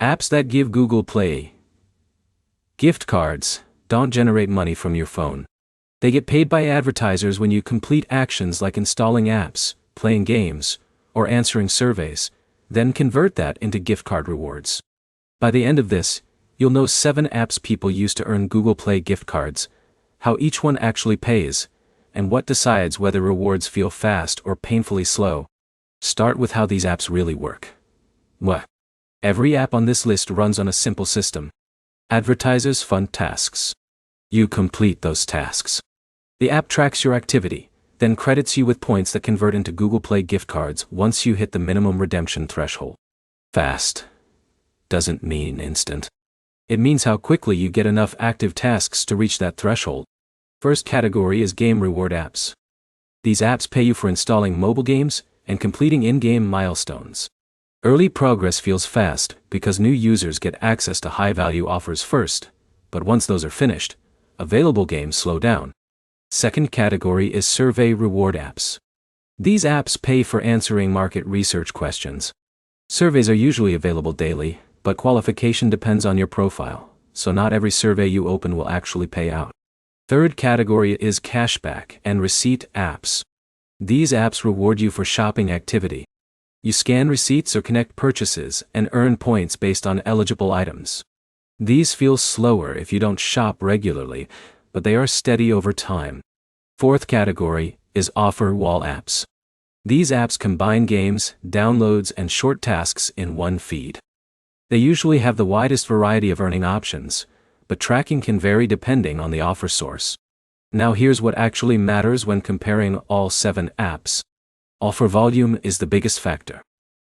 Apps that give Google Play gift cards don't generate money from your phone. They get paid by advertisers when you complete actions like installing apps, playing games, or answering surveys, then convert that into gift card rewards. By the end of this, you'll know 7 apps people use to earn Google Play gift cards, how each one actually pays, and what decides whether rewards feel fast or painfully slow. Start with how these apps really work. Every app on this list runs on a simple system. Advertisers fund tasks. You complete those tasks. The app tracks your activity, then credits you with points that convert into Google Play gift cards once you hit the minimum redemption threshold. Fast doesn't mean instant. It means how quickly you get enough active tasks to reach that threshold. First category is game reward apps. These apps pay you for installing mobile games and completing in-game milestones. Early progress feels fast because new users get access to high-value offers first, but once those are finished, available games slow down. Second category is survey reward apps. These apps pay for answering market research questions. Surveys are usually available daily, but qualification depends on your profile, so not every survey you open will actually pay out. Third category is cashback and receipt apps. These apps reward you for shopping activity. You scan receipts or connect purchases and earn points based on eligible items. These feel slower if you don't shop regularly, but they are steady over time. Fourth category is offer wall apps. These apps combine games, downloads, and short tasks in one feed. They usually have the widest variety of earning options, but tracking can vary depending on the offer source. Now here's what actually matters when comparing all 7 apps. Offer volume is the biggest factor.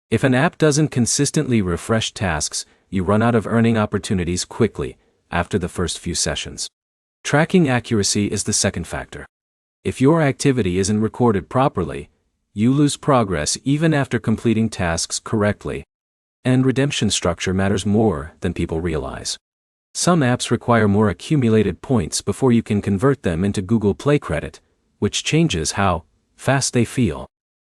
If an app doesn't consistently refresh tasks, you run out of earning opportunities quickly after the first few sessions. Tracking accuracy is the second factor. If your activity isn't recorded properly, you lose progress even after completing tasks correctly. And redemption structure matters more than people realize. Some apps require more accumulated points before you can convert them into Google Play credit, which changes how fast they feel.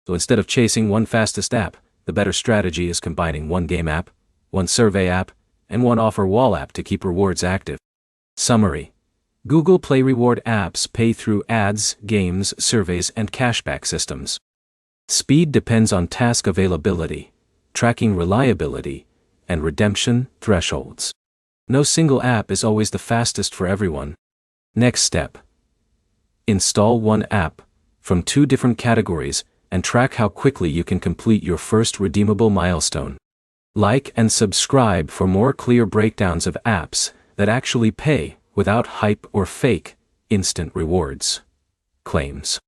So instead of chasing one fastest app, the better strategy is combining one game app, one survey app, and one offer wall app to keep rewards active. Summary: Google Play reward apps pay through ads, games, surveys, and cashback systems. Speed depends on task availability, tracking reliability, and redemption thresholds. No single app is always the fastest for everyone. Next step: install one app from 2 different categories and track how quickly you can complete your first redeemable milestone. Like and subscribe for more clear breakdowns of apps that actually pay without hype or fake instant rewards claims.